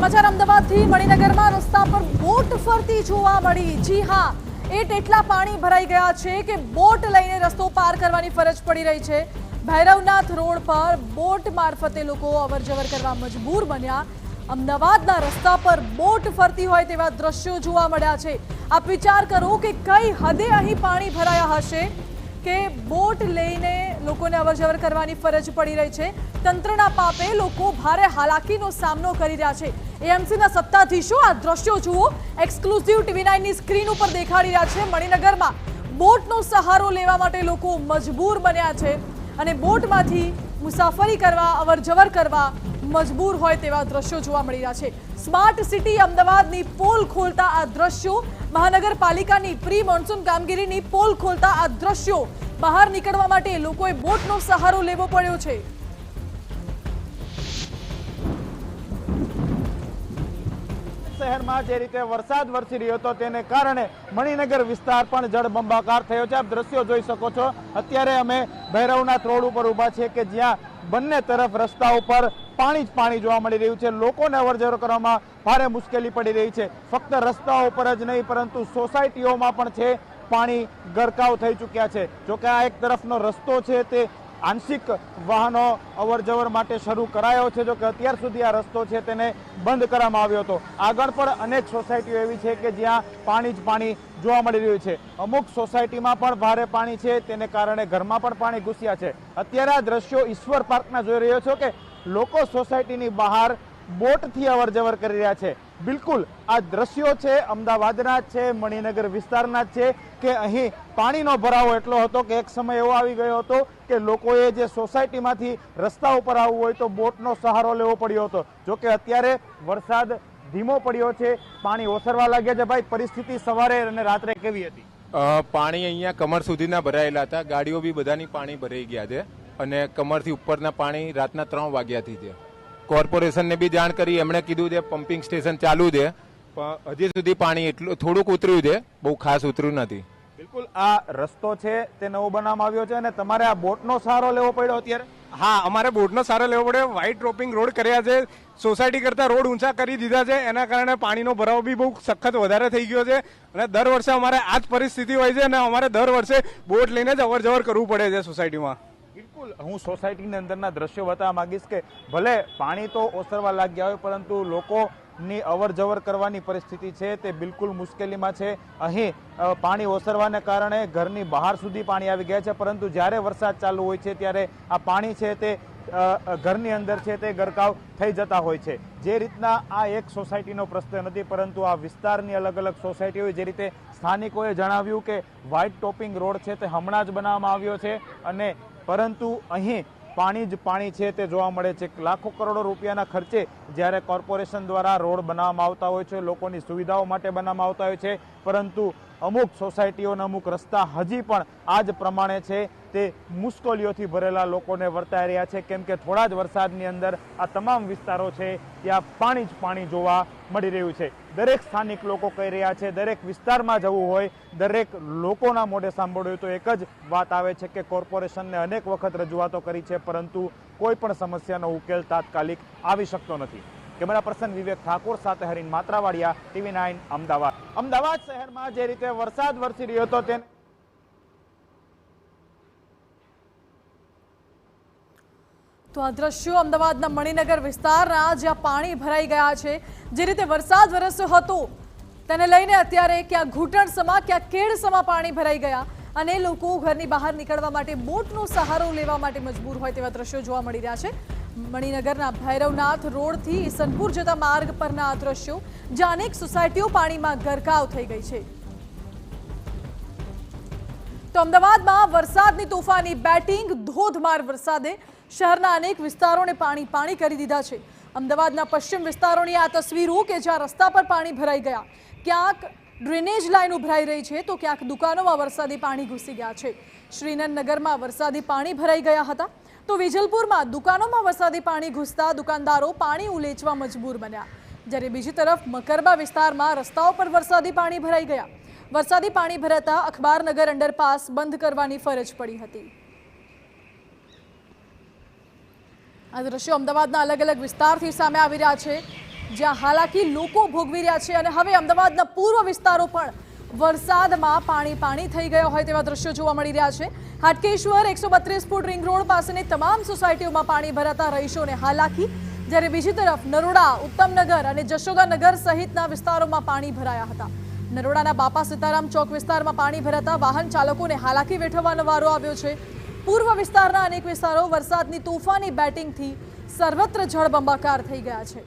સમાચાર અમદાવાદથી મણિનગરમાં રસ્તા પર બોટ ફરતી જોવા મળી। જી હા, એટલા પાણી ભરાઈ ગયા છે કે બોટ લઈને રસ્તો પાર કરવાની ફરજ પડી રહી છે। ભૈરવનાથ રોડ પર બોટ મારફતે લોકો અવરજવર કરવા મજબૂર બન્યા। અમદાવાદના રસ્તા પર બોટ ફરતી હોય તેવા દ્રશ્યો જોવા મળ્યા છે। આપ વિચાર કરો કે કઈ હદે અહીં પાણી ભરાયા હશે કે બોટ લઈને લોકોને અવરજવર કરવાની ફરજ પડી રહી છે। તંત્રના પાપે લોકો ભારે હાલાકીનો સામનો કરી રહ્યા છે। એએમસીના સત્તાધીશો આ દ્રશ્યો જુઓ, એક્સક્લુઝિવ TV9 ની સ્ક્રીન ઉપર દેખાડી રહ્યા છે। મણિનગરમાં બોટનો સહારો લેવા માટે લોકો મજબૂર બન્યા છે અને બોટમાંથી મુસાફરી કરવા, અવરજવર કરવા મજબૂર હોય તેવા દ્રશ્યો જોવા મળી રહ્યા છે। સ્માર્ટ સિટી અમદાવાદની પોલ ખોલતા આ દ્રશ્યો, મહાનગરપાલિકાની પ્રી મોન્સૂન કામગીરીની પોલ ખોલતા આ દ્રશ્યો, બહાર નીકળવા માટે લોકોએ બોટનો સહારો લેવો પડ્યો છે। શહેરમાં જે રીતે વરસાદ વરસી રહ્યો હતો તેને કારણે મણિનગર વિસ્તાર પણ જળબંબાકાર થયો છે। આપ દ્રશ્યો જોઈ શકો છો। અત્યારે અમે ભૈરવનાથ રોડ ઉપર ઊભા છે કે જ્યાં બંને તરફ રસ્તા ઉપર પાણી જ પાણી જોવા મળી રહ્યું છે। લોકોને અવરજવર કરવામાં ભારે મુશ્કેલી પડી રહી છે। ફક્ત રસ્તાઓ ઉપર જ નહીં પરંતુ સોસાયટીઓમાં પણ છે પાણી ગરકાવ થઈ ચૂક્યા છે। જોકે આ એક તરફનો રસ્તો છે તે આંશિક વાહનો અવરજવર માટે શરૂ કરાયો છે। જો કે અત્યાર સુધી આ રસ્તો છે તેને બંધ કરવામાં આવ્યો હતો। આગળ પણ અનેક સોસાયટીઓ એવી છે કે જ્યાં પાણી જ પાણી જોવા મળી રહ્યું છે। અમુક સોસાયટીમાં પણ ભારે પાણી છે, તેને કારણે ઘરમાં પણ પાણી ઘૂસ્યા છે। અત્યારે આ દ્રશ્યો ઈશ્વર પાર્કના જોઈ રહ્યો છો કે લોકો સોસાયટીની બહાર બોટથી અવરજવર કરી રહ્યા છે। બિલકુલ આ દ્રશ્યો છે અમદાવાદના જ છે, મણિનગર વિસ્તારના જ છે કે અહીં પાણીનો ભરાવો એટલો હતો કે એક સમય એવો આવી ગયો હતો કે લોકોએ જે સોસાયટીમાંથી રસ્તા ઉપર આવવું હોય તો બોટનો સહારો લેવો પડ્યો હતો। જોકે અત્યારે વરસાદ ધીમો પડ્યો છે, પાણી ઓસરવા લાગ્યા છે। ભાઈ, પરિસ્થિતિ સવારે અને રાત્રે કેવી હતી? પાણી અહીંયા કમર સુધીના ભરાયેલા હતા। ગાડીઓ બી બધાની પાણી ભરાઈ ગયા છે અને કમરથી ઉપરના પાણી રાતના 3 વાગ્યાથી છે। કોર્પોરેશનને બી જાણ કરી, એમણે કીધું છે પમ્પિંગ સ્ટેશન ચાલુ છે, પણ હજી સુધી પાણી એટલું થોડુંક ઉતર્યું છે, બહુ ખાસ ઉતર્યું નથી। બિલકુલ આ રસ્તો છે તે નવો બનાવવામાં આવ્યો છે અને તમારે આ બોટનો સહારો લેવો પડ્યો અત્યારે? હા, અમારે બોટનો સહારો લેવો પડ્યો। વ્હાઇટ ટોપિંગ રોડ કર્યા છે, સોસાયટી કરતા રોડ ઊંચા કરી દીધા છે, એના કારણે પાણીનો ભરાવો બી બહુ સખત વધારે થઈ ગયો છે અને દર વર્ષે અમારે આ જ પરિસ્થિતિ હોય છે અને અમારે દર વર્ષે બોટ લઈને જ અવરજવર કરવું પડે છે સોસાયટીમાં। બિલકુલ હું સોસાયટીની અંદરના દ્રશ્યો બતાવવા માંગીશ કે ભલે પાણી તો ઓસરવા લાગ્યા હોય પરંતુ લોકોની અવરજવર કરવાની પરિસ્થિતિ છે તે બિલકુલ મુશ્કેલીમાં છે। અહીં પાણી ઓસરવાને કારણે ઘરની બહાર સુધી પાણી આવી ગયા છે, પરંતુ જ્યારે વરસાદ ચાલુ હોય છે ત્યારે આ પાણી છે તે ઘરની અંદર છે તે ગરકાવ થઈ જતા હોય છે। જે રીતના આ એક સોસાયટીનો પ્રશ્ન નથી પરંતુ આ વિસ્તારની અલગ અલગ સોસાયટીઓ, જે રીતે સ્થાનિકોએ જણાવ્યું કે વ્હાઇટ ટોપિંગ રોડ છે તે હમણાં જ બનાવવામાં આવ્યો છે અને પરંતુ અહીં પાણી જ પાણી છે તે જોવા મળે છે। લાખો કરોડો રૂપિયાના ખર્ચે જ્યારે કોર્પોરેશન દ્વારા રોડ બનાવવામાં આવતા હોય છે, લોકોની સુવિધાઓ માટે બનાવવામાં આવતા હોય છે, પરંતુ અમુક સોસાયટીઓના અમુક રસ્તા હજી પણ આ જ પ્રમાણે છે તે મુશ્કેલીઓથી ભરેલા લોકોને વર્તાઈ રહ્યા છે, કેમ કે થોડા જ વરસાદની અંદર આ તમામ વિસ્તારો છે ત્યાં પાણી જ પાણી જોવા મળી રહ્યું છે। દરેક સ્થાનિક લોકો કહી રહ્યા છે, દરેક વિસ્તારમાં જવું હોય, દરેક લોકોના મોઢે સાંભળ્યું તો એક જ વાત આવે છે કે કોર્પોરેશનને અનેક વખત રજૂઆતો કરી છે પરંતુ કોઈ પણ સમસ્યાનો ઉકેલ તાત્કાલિક આવી શકતો નથી। કેમેરા પર્સન વિવેક ઠાકોર સાથે હરીન માત્રાવાડિયા, TV9 અમદાવાદ। અમદાવાદ શહેરમાં જે રીતે વરસાદ વરસી રહ્યો હતો તેને તો આ દ્રશ્યો અમદાવાદના મણિનગર વિસ્તારના જ્યાં પાણી ભરાઈ ગયા છે। જે રીતે વરસાદ વરસ્યો હતો તેને લઈને અત્યારે ક્યાં ઘૂંટણસમા ક્યાં કેડસમા પાણી ભરાઈ ગયા અને લોકો ઘરની બહાર નીકળવા માટે બોટનો સહારો લેવા માટે મજબૂર હોય તેવા દ્રશ્યો જોવા મળી રહ્યા છે। મણિનગરના ભૈરવનાથ રોડથી ઈસનપુર જતા માર્ગ પરના આ દ્રશ્યો, જ્યાં અનેક સોસાયટીઓ પાણીમાં ગરકાવ થઈ ગઈ છે। તો અમદાવાદમાં વરસાદની તોફાની બેટિંગ, ધોધમાર વરસાદે શહેરના અનેક વિસ્તારોને પાણી પાણી કરી દીધા છે। અમદાવાદના પશ્ચિમ વિસ્તારોની આ તસવીરો કે જ્યાં રસ્તા પર પાણી ભરાઈ ગયા, ક્યાંક ડ્રેનેજ લાઈન ઉભરાઈ રહી છે તો ક્યાંક દુકાનોમાં વરસાદી પાણી ઘૂસી ગયા છે। શ્રીનગરમાં વરસાદી પાણી ભરાઈ ગયા હતા તો વિજલપુરમાં દુકાનોમાં વરસાદી પાણી ઘૂસતા દુકાનદારો પાણી ઉલેચવા મજબૂર બન્યા, જ્યારે બીજી તરફ મકરબા વિસ્તારમાં રસ્તાઓ પર વરસાદી પાણી ભરાઈ ગયા। વરસાદી પાણી ભરાતા અખબારનગર અંડરપાસ બંધ કરવાની ફરજ પડી હતી। આ દ્રશ્યો અમદાવાદના અલગ અલગ વિસ્તારથી સામે આવી રહ્યા છે। જ્યાં હાલાકી લોકો ભોગવી રહ્યા છે અને હવે અમદાવાદના પૂર્વ વિસ્તારો પણ વરસાદમાં પાણી થઈ ગયા હોય તેવા દ્રશ્યો જોવા મળી રહ્યા છે. હાટકેશ્વર 132 ફૂટ રિંગ રોડ પાસેની તમામ સોસાયટીઓમાં પાણી ભરાતા રહીશોને હાલાકી, જ્યારે બીજી તરફ નરોડા, ઉત્તમનગર અને જશોદાનગર સહિતના વિસ્તારોમાં પાણી ભરાયા હતા. નરોડાના બાપા સીતારામ ચોક વિસ્તારમાં પાણી ભરાતા વાહન ચાલકોને હાલાકી વેઠવવાનો વારો આવ્યો છે. પૂર્વ વિસ્તારના અનેક વિસ્તારો વરસાદની તોફાની બેટિંગથી સર્વત્ર જળબંબાકાર થઈ ગયા છે.